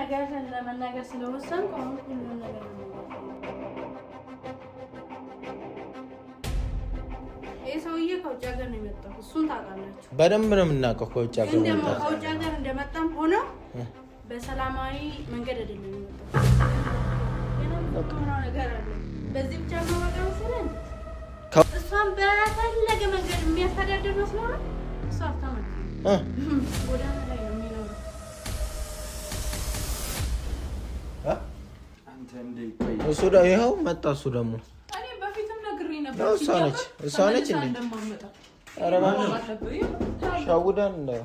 ነገር ለመናገር ስለወሰንኩ አሁን ሁሉን ነገር ሰውዬ ከውጭ ሀገር ነው የመጣው። እሱን ታውቃላችሁ? በደንብ ነው የምናውቀው ከውጭ ሀገር ነው የመጣው። ከውጭ ሀገር እንደመጣም ሆነ በሰላማዊ መንገድ አይደለም የመጣው። ነገር አለ። በዚህ ብቻ ነው በቃ መሰለኝ። እሷን በፈለገ መንገድ የሚያስተዳድር መስሎ ነው። እሷ አታመጣ ጎዳና ላይ ነው የሚኖረው። አንተ እንደይቆይ እሱ ይኸው መጣ። እሱ ደግሞ እሷ ነች እንዴ? ኧረ ሸውዳን እንደው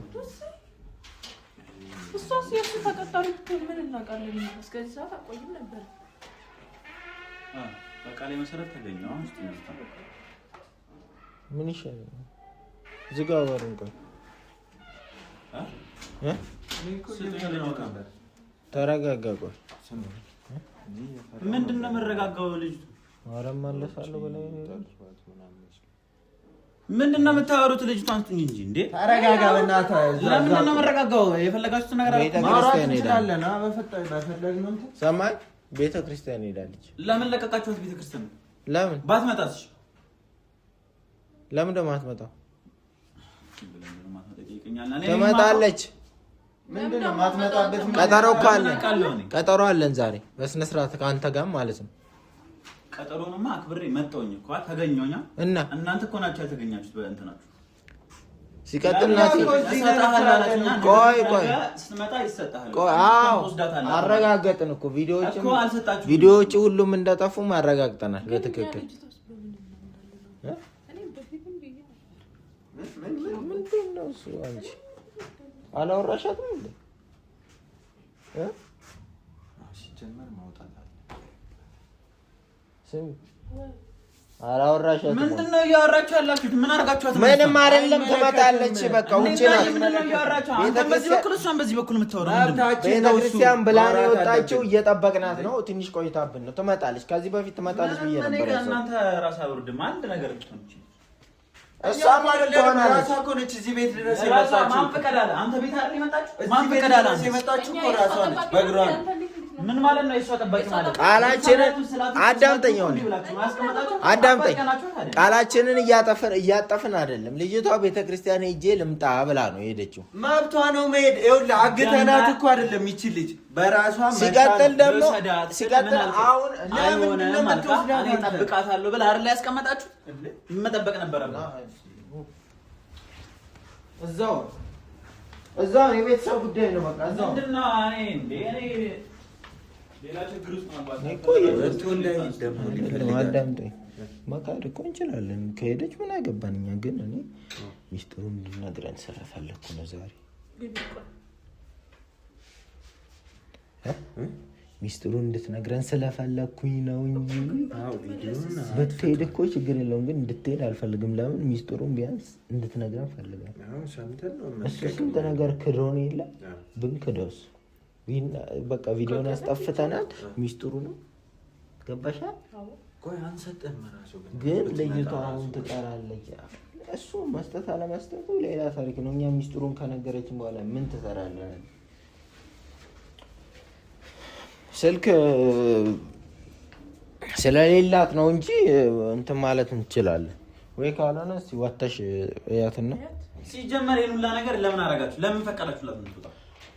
እሷስ የእሱ ተቀጣሪ ምን እናውቃለን? እስከዚህ ሰዓት አቆይም ነበር። በቃ ላይ መሰረት ተገኘው። አሁን ምን ይሻላል? ዝጋ በሩን። ቆይ ተረጋጋ። ቆይ ምንድን ነው የምረጋጋው? ልጅ ኧረ እመለሳለሁ በላይ ምንድን ነው የምታወሩት? ልጅቷን ስጡኝ እንጂ እንዴ! ተረጋጋ በእናትህ። ለምንድን ነው የምረጋጋው? የፈለጋችሁት ነገር ቤተክርስቲያን ሄዳለና በፈለግነው ሰማይ ቤተክርስቲያን ሄዳለች። ለምን ለቀቃችኋት? ቤተክርስቲያን ለምን ባትመጣስ? ለምን ደግሞ አትመጣው? ትመጣለች። ምንድነው ማትመጣበት? ቀጠሮ አለን ዛሬ በስነ ስርዓት ከአንተ ጋር ማለት ነው። ቀጠሮንማ አክብሬ መጣሁኝ እኮ ተገኘሁኛ። እና እናንተ እኮ ናችሁ ያልተገኛችሁት በእንትናችሁ። ሲቀጥል ናት ቆይ ስትመጣ ይሰጣል። አዎ አረጋገጥን እኮ ቪዲዮዎች ሁሉም እንደጠፉ አረጋግጠናል በትክክል። ምንድን ነው እሱ? አንቺ አላወራሻትም እንዴ? ሲጀመር ማውጣት አለ። ስሚ አላወራሻትም። ምንድን ነው እያወራችሁ ያላችሁት? ምን አድርጋችኋት? ምንም አይደለም። ትመጣለች። በቃ ውጪ ናት። በዚህ በኩል እሷን በዚህ በኩል የምታወራው ቤተክርስቲያን ብላ ነው የወጣችው። እየጠበቅናት ነው። ትንሽ ቆይታብን ነው። ትመጣለች። ከዚህ በፊት ትመጣለች ብዬ ነበር። እናንተ ራስ አውርድም አንድ ነገር ብትሆን እሷ ማለት ሆናለች እኮ ነች። እዚህ ቤት ድረስ የመጣችው ማን ፈቀደ አለ? አንተ ቤት አይደል የመጣችው? ማን ፈቀደ አለ? የመጣችው እኮ ራሷ ነች በእግሯ። ምን ማለት ነው? የእሷ ጠባቂ ማለት ቃላችንን አዳምጠኝ። ቃላችንን እያጠፍን አይደለም። ልጅቷ ቤተክርስቲያን ሄጄ ልምጣ ብላ ነው የሄደችው። መብቷ ነው መሄድ። ይኸውልህ አግተናት እኮ አይደለም ይቺ ልጅ በራሷ። ሲቀጥል ደግሞ አሁን ለምን እንደምትወስዳት እኔ እጠብቃታለሁ ብለህ አይደል ያስቀመጣችሁ? መጠበቅ ነበረብህ። እዛው የቤተሰብ ጉዳይ ነው። በቃ እዛው ምንድነው? እኔ ሌላ ችግር ውስጥ ማባዛት አዳምጠኝ። መካድ እኮ እንችላለን። ከሄደች ምን አገባን እኛ። ግን እኔ ሚስጥሩን እንድነግረን ስለፈለኩ ነው ዛሬ። ሚስጥሩን እንድትነግረን ስለፈለኩኝ ነው እንጂ ብትሄድ እኮ ችግር የለውም። ግን እንድትሄድ አልፈልግም። ለምን? ሚስጥሩን ቢያንስ እንድትነግረን ፈልጋለሁ። እሱ ስንት ነገር ክዶን የለ ብንክደውስ በቃ ቪዲዮን አስጠፍተናል። ሚስጥሩ ነው ገባሻል? ግን ልጅቷ አሁን ትቀራለች። እሱ መስጠት አለመስጠቱ ሌላ ታሪክ ነው። እኛ ሚስጥሩን ከነገረችን በኋላ ምን ትሰራለህ? ስልክ ስለሌላት ነው እንጂ እንትን ማለት እንችላለን ወይ? ካልሆነ እስኪ ወተሽ እያትና ሲጀመር የሉላ ነገር ለምን አረጋችሁ? ለምን ፈቀዳችሁላት? ምትወጣ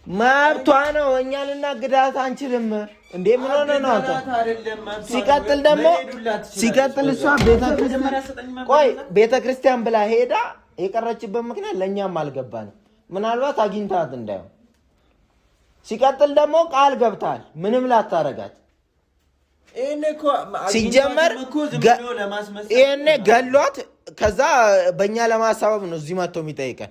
መብቷ ነው። እኛ ልናግዳት አንችልም እንዴ? ምን ሆነ ነው አንተ? ሲቀጥል እሷ ቤተክርስቲያን ብላ ሄዳ የቀረችበት ምክንያት ለእኛም አልገባንም። ምናልባት አግኝታት እንዳይሆን። ሲቀጥል ደግሞ ቃል ገብታል ምንም ላታረጋት። ሲጀመር ይሄኔ ገሏት። ከዛ በእኛ ለማሳበብ ነው እዚህ መጥቶ የሚጠይቀን።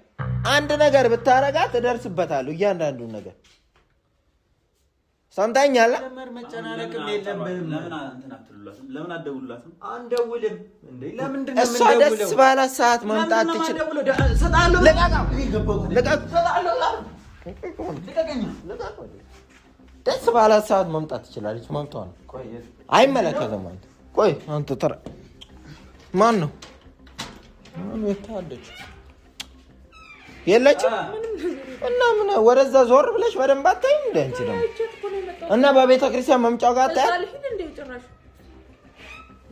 አንድ ነገር ብታረጋት እደርስበታለሁ እያንዳንዱ ነገር። ሰምታኛለህ? እሷ ደስ ባላት ሰዓት መምጣት ትችላለች። ደስ ባላት ሰዓት መምጣት ትችላለች። መምጣቷ ነው። አይመለከትም። አንተ ቆይ አንተ ተራ ማን ነው? የለችም እና ምን ወደዛ ዞር ብለሽ በደንብ አታይም እንዴ አንቺ ደግሞ እና በቤተ ክርስቲያን መምጫው ጋር አታይም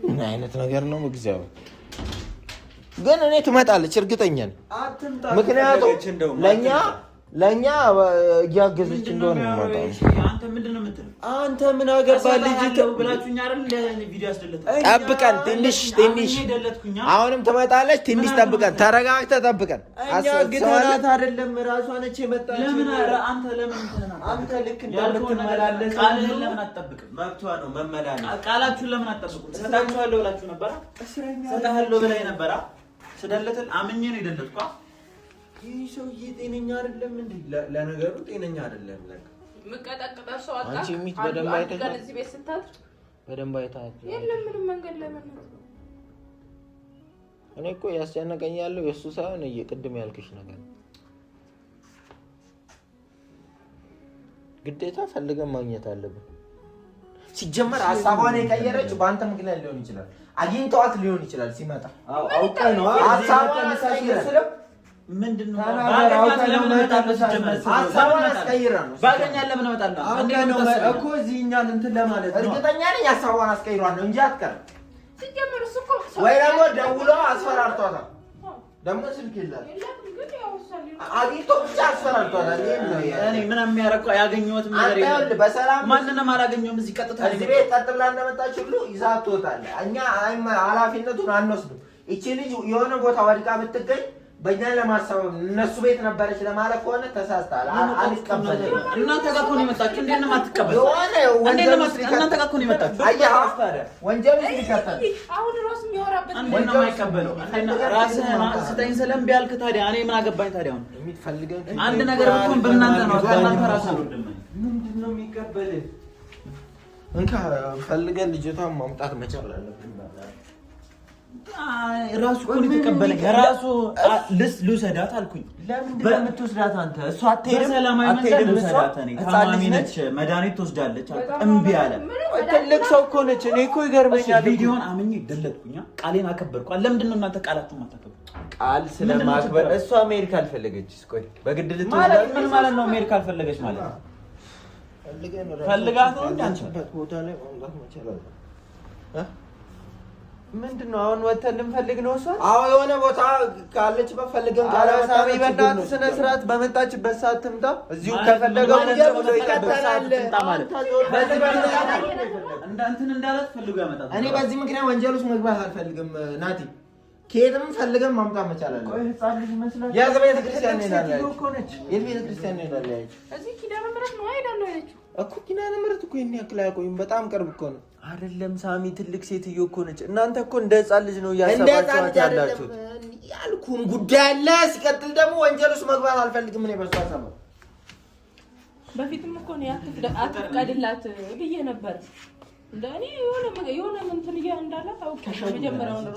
ምን አይነት ነገር ነው በእግዚአብሔር ግን እኔ ትመጣለች እርግጠኛ ነኝ ምክንያቱም ለኛ እያገዘች እንደሆነ ነው አንተ ምንድነው የምትለው አንተ ምን አገባ ልጅ ብላችሁኝ አይደል ቪዲዮ ያስደለተ ጠብቀን ትንሽ አሁንም ትመጣለች ትንሽ ጠብቀን ተረጋግተህ ጠብቀን እኛ ግታናት አይደለም ራሷ ነች የመጣችው ለምን አንተ ልክ እንደምትመላለስ ቃልህን ለምን አትጠብቅም መብቷ ነው መመላለስ ቃላችሁን ለምን አትጠብቁም ሰጣችኋለሁ ብላችሁ ነበር ሰጣለሁ ብላኝ ነበር ስደለተል አምኜ ነው የደለትኳ ይህ ሰውዬ ጤነኛ አይደለም እንዴ ለነገሩ ጤነኛ አይደለም ለካ መቀጣቀጣ ሰው አጣ አንቺ ሚት በደንብ አይተሃል እዚህ ቤት ስታድር በደንብ አይተሃል የለም ምንም መንገድ ለምን እኔ እኮ ያስጨነቀኝ ያለው የሱ ሳይሆን ቅድም ያልክሽ ነገር ግዴታ ፈልገን ማግኘት አለብን ሲጀመር ሐሳቧን የቀየረች በአንተ ምክንያት ሊሆን ይችላል አግኝተዋት ሊሆን ይችላል ሲመጣ አውቀ ነው ሐሳቧን አስቀይረህ ምንድነው ባገኛለህ ለምን እመጣለሁ እኮ እዚህ እኛን እንትን ለማለት ነው እርግጠኛ ነኝ ሐሳቧን አስቀይሯል ነው እንጂ አትቀርም ሲጀመር እሱ እኮ ወይ ደግሞ ደውሎ አስፈራርቷታል ደግሞ ስልክ የለም አግኝቶ ብቻ አስፈራርቷታል እኔ ምንም የሚያረቀው ያገኘሁት ነገር የለም በሰላም ማንንም አላገኘሁም እዚህ ቀጥታ እዚህ ቤት ቀጥ ብላ እንደመጣች ሁሉ ይዛት ትወጣለህ እኛ ኃላፊነቱን አንወስድም እቺ ልጅ የሆነ ቦታ ወድቃ ብትገኝ በእኛ ለማሰብ እነሱ ቤት ነበረች ለማለት ከሆነ ተሳስተሃል አልቀበልም እናንተ ጋር እኮ ነው የመጣችሁ እንዴት ነው የማትቀበሉ እናንተ ጋር እኮ ነው የመጣችሁ አየህ ወንጀል ሊከተል አሁን ራስ የሚወራበት እንዴት ነው የማይቀበለው ራስህን ስጠኝ ሰለም ቢያልክ ታዲያ እኔ ምን አገባኝ ታዲያ አሁን የሚፈልገው አንድ ነገር ብትሆን በእናንተ ነው በእናንተ ራስ ነው ምንድነው የሚቀበልህ እንካ ፈልገን ልጅቷን ማምጣት መቻል አለብን ራሱ እኮ ነው የተቀበለኝ ራሱ ልውሰዳት አልኩኝ ለምንድን ነው የምትወስዳት አንተ እሷ አትሄድም ልውሰዳት እኔ ታማሚ ነች መድኃኒት ትወስዳለች እምቢ አለ ትልቅ ሰው እኮ ነች እኔ እኮ ይገርመኛል ቪዲዮን አምኜ ደለጥኩኝ ቃሌን አከበርኩ ለምንድን ነው እናንተ ቃላችሁን የማታከብሩ ቃል ስለማክበር እሷ አሜሪካ አልፈለገችስ ቆይ በግድ ማለት ምን ማለት ነው አሜሪካ አልፈለገች ማለት ፈልጋት ነው እንዴ አንቺ ቦታ ላይ ማምጣት መቻል አለብን ምንድነው አሁን ወተን ልንፈልግ ነው እሷ አዎ የሆነ ቦታ ካለች በፈልገን ካላሳቢ በእናት ስነ ስርዓት በመጣችበት ሰዓት ትምጣ እዚሁ ከፈለገው ብሎ ይከተላል እንዳንተን እንዳላት ፈልጎ ያመጣል እኔ በዚህ ምክንያት ወንጀል ውስጥ መግባት አልፈልግም ናቲ ከየትም ፈልገን ማምጣት መቻል አለብን ቆይ ህፃን ልጅ መስላችሁ ያ ቤተ ክርስቲያን እንሄዳለን እኮ ነች የቤተ ክርስቲያን እንሄዳለን እዚህ ኪዳነ ምሕረት ነው አይደለም ያለችው እኮ ኪዳነ ምሕረት እኮ የኔ ያክል አይቆይም በጣም ቅርብ እኮ ነው አይደለም ሳሚ ትልቅ ሴትዮ እኮ ነች እናንተ እኮ እንደ ህፃን ልጅ ነው ያሰባችኋት ያላችሁት ያልኩን ጉዳይ አለ ሲቀጥል ደግሞ ወንጀል ውስጥ መግባት አልፈልግም እኔ በሷ ሰማ በፊትም እኮ ነው አትፍቀድላት ብዬ ነበር እንደኔ የሆነ እንትን እንዳላት አውቀሽ መጀመሪያው ነው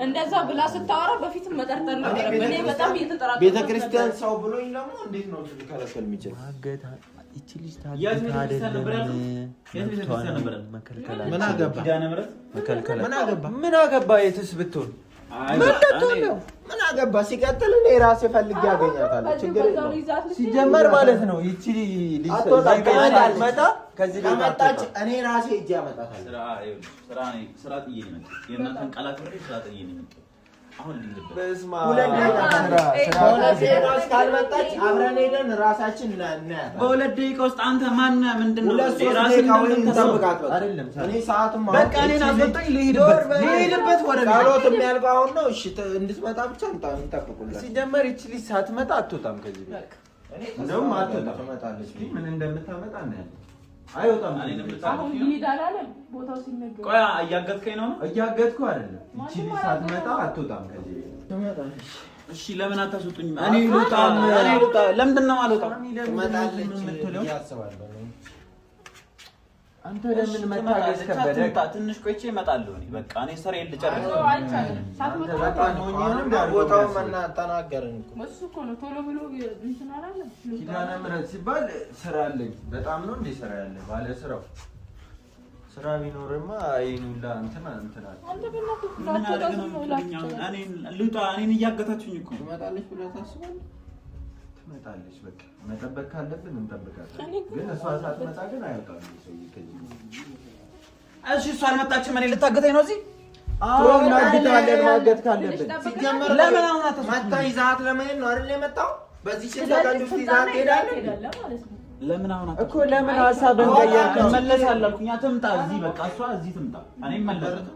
እንደዛ ብላ ስታወራ በፊትም መጠርጠር ነበር እኔ በጣም እየተጠራጠርኩ ቤተ ክርስቲያን ሰው ብሎኝ ደግሞ እንዴት ነው ልከለከል የሚችል ማገታ እቺ ልጅ ታገታ አይደለም ምን አገባ ኪዳነ ምሕረት ምን አገባ የትስ ብትሆን ምን አገባ ሲቀጥል እኔ ራሴ ፈልጌ ያገኛታለሁ ችግር የለውም ሲጀመር ማለት ነው ይቺ ልጅ መጣ ከዚህ ከመጣች እኔ ራሴ እጄ አመጣታለሁ ስራ ጥዬ ነው የእናንተን ቃላት ወሬ ስራ ጥዬ ነው አሁን ልንገባ በስማ በሁለት ደቂቃ ውስጥ ካልመጣች አብረን ሄደን ራሳችን እናያለን በሁለት ደቂቃ ውስጥ አንተ ማን ምንድነው ራስን እንደምትጠብቃት አይደለም እኔ ሰዓትም በቃ እኔን አስወጣኝ ልሄድበት ወደ ቃሎት የሚያልቀው አሁን ነው እሺ እንድትመጣ ብቻ እንጠብቁላት ሲጀመር ይቺ ልጅ ሳትመጣ አትወጣም ከዚህ ቤት እንደውም አትወጣም ትመጣለች ምን እንደምታመጣ እናያለን አይወጣም አሁን ይሄዳል ቦታው ሲነገር ቆይ እያገትከኝ ነው እያገትኩ አይደለም ይቺ ልጅ ሳትመጣ አትወጣም ከዚህ ቤት ትመጣለች እሺ ለምን አታስወጡኝም እኔ ልውጣ ለምንድን ነው አልወጣም ትመጣለች ያስባለሁ አንተ ለምን መታገስ ከበደ ትንሽ ቆይቼ እመጣለሁ እኔ በቃ እኔ ስራዬን ልጨርስ ቦታው ተናገርን እሱ እኮ ነው ቶሎ ብሎ እንትን አላለ ኪዳነ ምሕረት ሲባል ስራ አለኝ በጣም ነው እንዴ ስራ ያለ ባለ ስራው ስራ ቢኖርማ አይኑላ እንትና አንተ በእናትህ እኔን እያገታችሁኝ እኮ ትመጣለች ብለህ ታስባለህ ትመጣለች። በቃ መጠበቅ ካለብን እንጠብቃለን። ግን እሷ ሳትመጣ ግን አይወጣም ሰውዬ ከዚህ። እሺ እሷ አልመጣችም። እኔ ልታገተኝ ነው እዚህ? አዎ እናግታለን። ማገት ካለብን ሲጀመር ለምን አሁን መታ ይዛት ለምን ነው አይደል የመጣው? በዚህ ሽንታቃን ውስጥ ይዛት ሄዳለህ ማለት ነው። ለምን አሁን እኮ ለምን ሀሳብን ቀየርክ? እመለሳለሁ አልኩኝ። ትምጣ እዚህ በቃ እሷ እዚህ ትምጣ። እኔ እመለሳለሁ።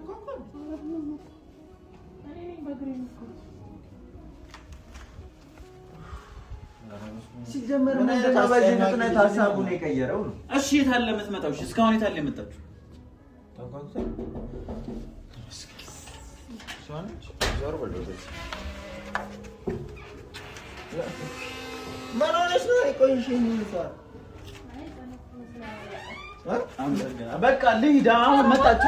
ሲጀመር ምንድን ነው በዚህ ፍጥነት ሀሳቡን የቀየረው ነው? እሺ የት አለ የምትመጣው? እሺ እስካሁን የት አለ የመጣችው? ምን ሆነሽ ነው? ቆይሽ ይንሳል በቃ ልሂድ። አሁን መጣች።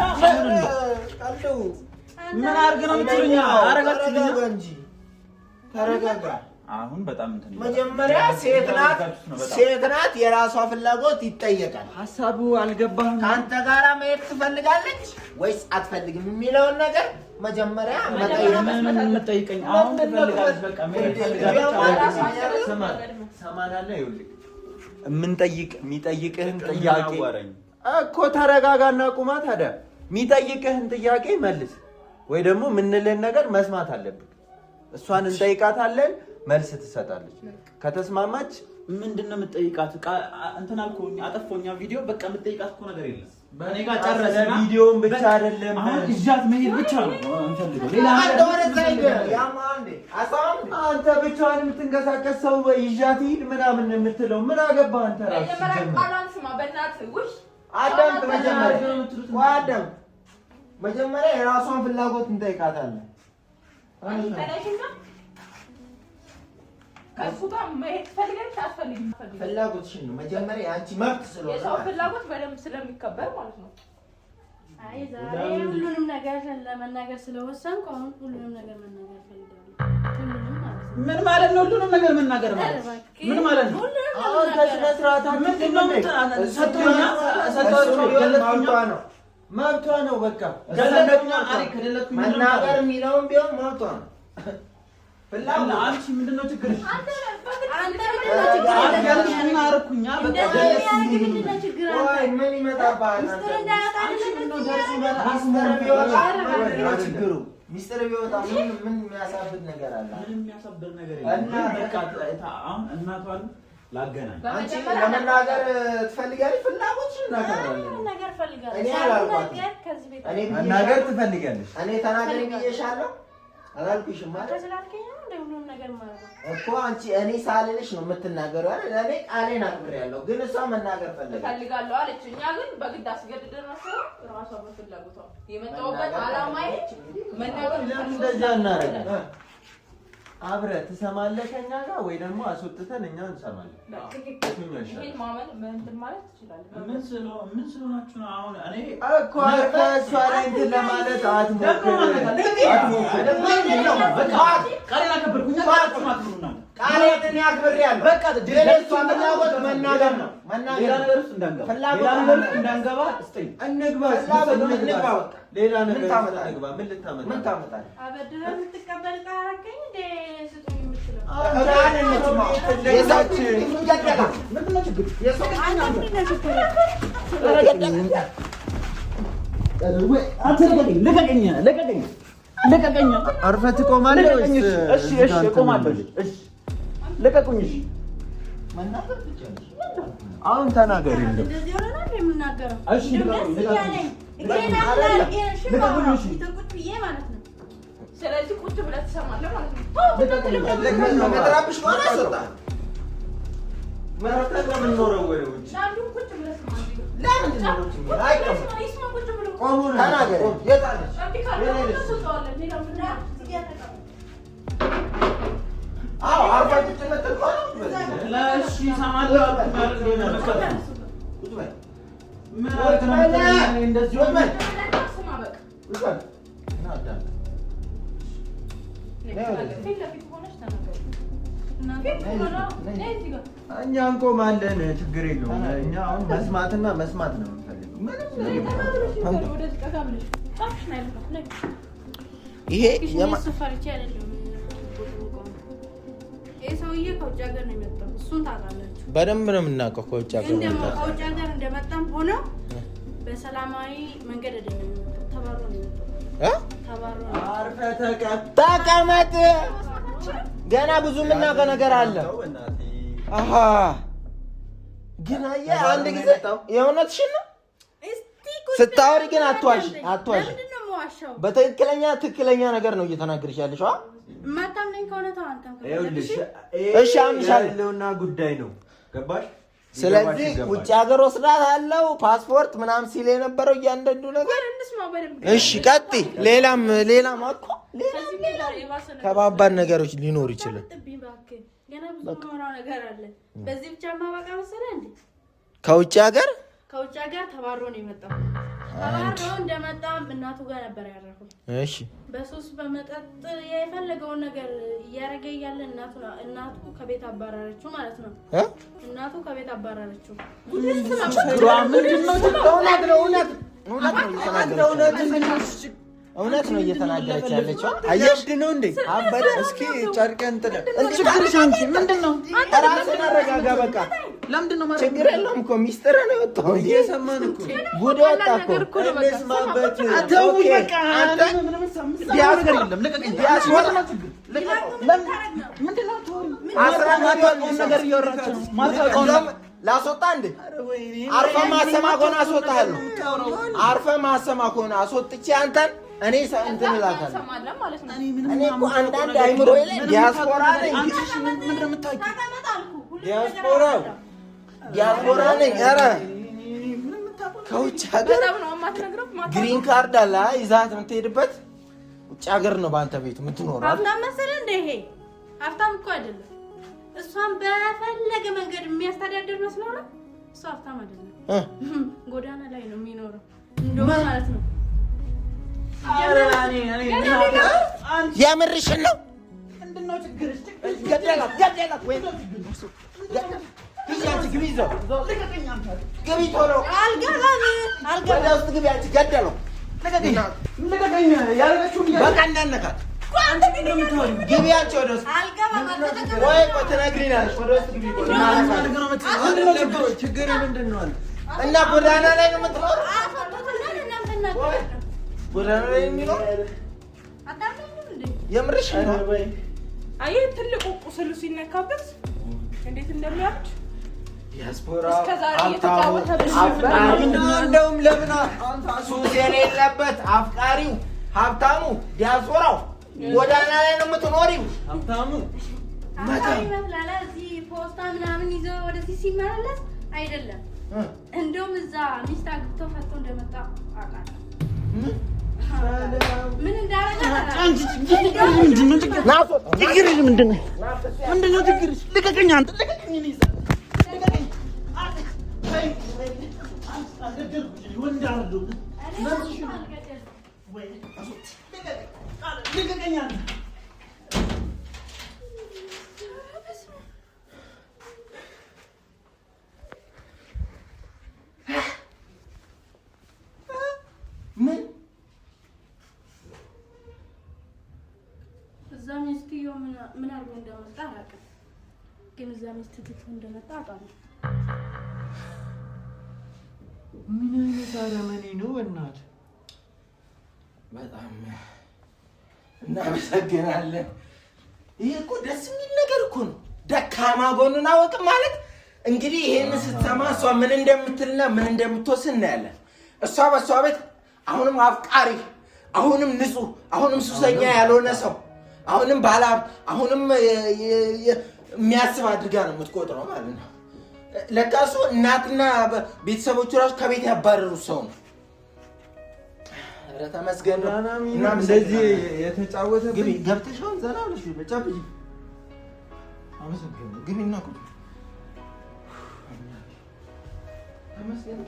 ምን አድርግ ነው የምትሉኝ? አረጋችሁልኝ እንጂ ተረጋጋ። አሁን በጣም እንትን መጀመሪያ ሴት ናት፣ የራሷ ፍላጎት ይጠየቃል። ሀሳቡ አልገባህም? ከአንተ ጋራ መሄድ ትፈልጋለች ወይስ አትፈልግም የሚለውን ነገር መጀመሪያ የምትጠይቀኝ አሁን ትፈልጋለች። በቃ መሄድ ትፈልጋለች። ሰማናለህ? ይኸውልህ የሚጠይቅህን ጥያቄ እኮ ተረጋጋና ቁማ። ታዲያ የሚጠይቅህን ጥያቄ መልስ፣ ወይ ደግሞ የምንልህን ነገር መስማት አለብን። እሷን እንጠይቃታለን፣ መልስ ትሰጣለች። ከተስማማች ምንድን ነው የምትጠይቃት? እንትን አልኩኝ፣ አጠፋሁኝ ቪዲዮ። በቃ የምትጠይቃት እኮ ነገር የለም። በእኔ ጋር ጨረስና ቪዲዮውን ብቻ አይደለም አሁን ይዣት መሄድ ብቻ ነው እንፈልገው። ሌላ አንተ ብቻዋን የምትንቀሳቀስ ሰው ይዣት ሂድ ምናምን የምትለው ምን አገባህ አንተ? ራስህ አዳምጥ። መጀመሪያ የራሷን ፍላጎት እንጠይቃታለን። ፍላጎትሽን ነው መጀመሪያ፣ የአንቺ መብት ስለሆነ የሰው ፍላጎት በደንብ ስለሚከበር ማለት ነው። አይ ዛሬ ሁሉንም ነገር ለመናገር ስለወሰንኩ አሁን ሁሉንም ነገር መናገር ፈልጋለሁ። ሁሉንም ማለት ነው። ምን ማለት ነው? ሁሉንም ነገር መናገር ማለት ምን ማለት ነው? አሁን ከስነ ስርዓት ምንድን ነው? መብቷ ነው። በቃ መናገር የሚለውን ቢሆን መብቷ ነው። አንቺ ምንድን ነው ችግርሽ? ምን ይመጣብሃል? ሚስጥር ቢወጣ ምን የሚያሳብድ ነገር አለ? ምንም የሚያሳብድ ነገር የለም። አሁን እናቷን ላገናኝ። አንቺ ለመናገር ትፈልጋለች? ፍላጎትሽን እናገራለን። እኔ አላልኳትም። መናገር ትፈልጋለች። እኔ ተናገሪ ብዬሻለሁ አላልኩሽም ማለት እኮ። አንቺ እኔ ሳልልሽ ነው የምትናገረው አይደል? እኔ ቃሌን አክብሬያለሁ፣ ግን እሷ መናገር ፈልጋለሁ አለች። እኛ ግን በግድ አስገድደን ነው ራሷ በፍላጎቷ የመጣሁበት ዓላማዬ መናገር። ለምን እንደዛ እናደርጋለን? አብረህ ትሰማለህ ከእኛ ጋር ወይ ደግሞ አስወጥተን እኛ እንሰማለን። ይሄን ማመን እንትን ማለት ትችላለህ። ምን ስለሆናችሁ ነው? አሁን እኔ እኮ እሷ ላይ እንትን ለማለት አትሞክር። ቃሌን አከበርኩኝ። ቃሌን አክብሬያለሁ። በቃ እሷ ፍላጎት መናገር ነው። ሌላ ነገር ውስጥ እንዳንገባ እስቲ እንግባ። ሌላ ነገር እንግባ። ምን ልታመጣ? ምን ታመጣለህ? አበድረህ የምትቀበል ቃረከኝ እንደ ስጡኝ የምትለው ልቀቀኝ። አርፈህ ትቆማለህ ወይስ? እሺ እቆማለሁ። እሺ ልቀቁኝ። እሺ አሁን ተናገሪ። እንደዚህ ሆነ ነው የምናገረው። እሺ ልቀቁኝ። ስለዚህ ቁጭ ብለህ ትሰማለህ ማለት ነው። መጥራብሽ ከሆነ አስወጣህ። መረጠህ ለምን ኖረው ወይ ውጭ? ለምንድን ነው ቁጭ ብለህ? አይቀመጥም። ቆሙ ነው ተናገሪ። የት አለች? አዎ አርባ ቁጭ መጥተህ ከሆነ እሺ እሰማለሁ። ቁጭ በል። ምን አድርግ ነው የምትለኝ? እንደዚህ ሆነ ቁጭ በል። እኛ እንቆማለን፣ ችግር የለውም። እኛ አሁን መስማትና መስማት ነው የምንፈልገው። ይሄ ሰውዬ ሰውዬ ከውጭ ሀገር ነው የመጣው። እሱን ታውቃላችሁ። በደንብ ነው የምናውቀው ከውጭ ሀገር እንደመጣ ከውጭ ሀገር እንደመጣም ሆኖ በሰላማዊ መንገድ አይደለም የመጣው። ተባሮ ነው የመጣው። ተባሮ አርፈህ ተቀመጥ። ገና ብዙ የምናውቀው ነገር አለ። አሃ ግን አየህ አንድ ጊዜ የእውነትሽን ነው ስታወሪ ግን አትዋሽ። ትክክለኛ ነገር ነው እየተናገርሽ ያለሽ። ማታምነኝ ከሆነ ታንተም እሺ አምሻለሁና ጉዳይ ነው ገባሽ? ስለዚህ ውጭ ሀገር ወስዳት አለው ፓስፖርት ምናምን ሲል የነበረው እያንዳንዱ ነገር እሺ ቀጥይ። ሌላም እኮ ከባባድ ነገሮች ሊኖሩ ይችላል። ገና ብዙ ነገር አለ። በዚህ ብቻ ማባቃ መሰለህ እንዴ? ከውጭ ሀገር ተባሮ ነው የመጣው። ተባሮ እንደመጣ እናቱ ጋር ነበር ያረፈው። እሺ በሱስ በመጠጥ የፈለገውን ነገር እያረገ እያለ እናቱ ከቤት አባረረችው ማለት ነው። እናቱ ከቤት አባረረችው። እውነት ነው እየተናገረች ያለችው። አየሽ ነው እንዴ? አበደ። እስኪ ጨርቀን ጥለ ችግርሽ አንቺ ምንድነው? ራስን አረጋጋ። በቃ ለምንድነው ማለት ችግር የለውም እኮ ሚስጥር ነው የወጣው። እየሰማን እኮ ጉድ ወጣ እኮ እንስማበት። አተው በቃ አንተ ምንም ሰምስ ያገር የለም። ለቀቀኝ። ያስወጣ ነው ችግር ምንድነው? አስራማው ነገር እያወራችሁ ነው ማታውቀው ነው ላስወጣ እንዴ? አርፈ ማሰማ ከሆነ አስወጣለሁ። አርፈ ማሰማ ከሆነ አስወጥቼ አንተን እኔ እንትን እላታለሁ ማለት ነው። እኔ እኮ አንዳንድ አይምሮ ላይ ዲያስፖራ ነኝ። ምንድን ነው የምታውቂው? ዲያስፖራ ነኝ። ኧረ ከውጭ ሀገር ግሪን ካርድ አለ ይዛት የምትሄድበት ውጭ ሀገር ነው በአንተ ቤት የምትኖረው። ሀብታም መሰለህ እንደ ይሄ ሀብታም እኮ አይደለም። እሷን በፈለገ መንገድ የሚያስተዳድር መስሎ ነው። እሷ ሀብታም አይደለም፣ ጎዳና ላይ ነው የሚኖረው እንደው ማለት ነው። የምርሽን ነው? ምንድነው ችግርሽ? ገደላት ወይ ግቢ ቶሎ ወደ ውስጥ ግቢ። አንቺ ገደለው በቃ እንዳነካት ግቢ። አንቺ ወደ ውስጥ ወይ ትነግሪናለሽ። ወደ ውስጥ ግቢ። ችግር ምንድን ነው? እና ጎዳና ላይ ነው የምትኖረው? ጎዳና ላይ የሚኖር የምርሽን ነው? አየህ ትልቁ ቁስሉ ሲነካበት እንዴት እንደሚያብድ ዲያስፖራ እንደውም ለምን ሱስ የሌለበት አፍቃሪው ሀብታሙ ዲያስፖራው ጎዳና ላይ ነው የምትኖሪው። ሀብታሙ ይመስላል እዚህ ፖስታ ምናምን ይዞ ወደዚህ ሲመላለስ አይደለም። እንደውም እዛ ሚስት አግብቶ ፈቶ እንደመጣ አውቃለሁ። ምን እንዳረጋ ችግርሽ ምንድን ነው? ምንድነው ችግርሽ? ልቀቀኝ አንተ ልቀቀኝ። ምን እዛ ሚስትየው ምን አድርጎ እንደመጣ አላውቅም፣ ግን እዛ ሚስት ትቶ እንደመጣ አውቃለሁ። ምን አይነት አረመኔ ነው እናት! በጣም እናመሰግናለን። ይሄ እኮ ደስ የሚል ነገር እኮ ነው። ደካማ ጎኑን አወቅም ማለት እንግዲህ ይሄን ስትሰማ እሷ ምን እንደምትልና ምን እንደምትወስን እናያለን። እሷ በእሷ ቤት አሁንም አፍቃሪ፣ አሁንም ንጹህ፣ አሁንም ሱሰኛ ያልሆነ ሰው፣ አሁንም ባለሀብት፣ አሁንም የሚያስብ አድርጋ ነው የምትቆጥረው ማለት ነው። ለካ እሱ እናትና ቤተሰቦቹ ራሱ ከቤት ያባረሩት ሰው ነው። ኧረ ተመስገን ነው። እና እንደዚህ የተጫወተ ግቢ ገብተሽ አሁን ዘና ብለሽ ብቻ ብይ። አመሰግናለሁ። ግቢና ቁጭ ተመስገን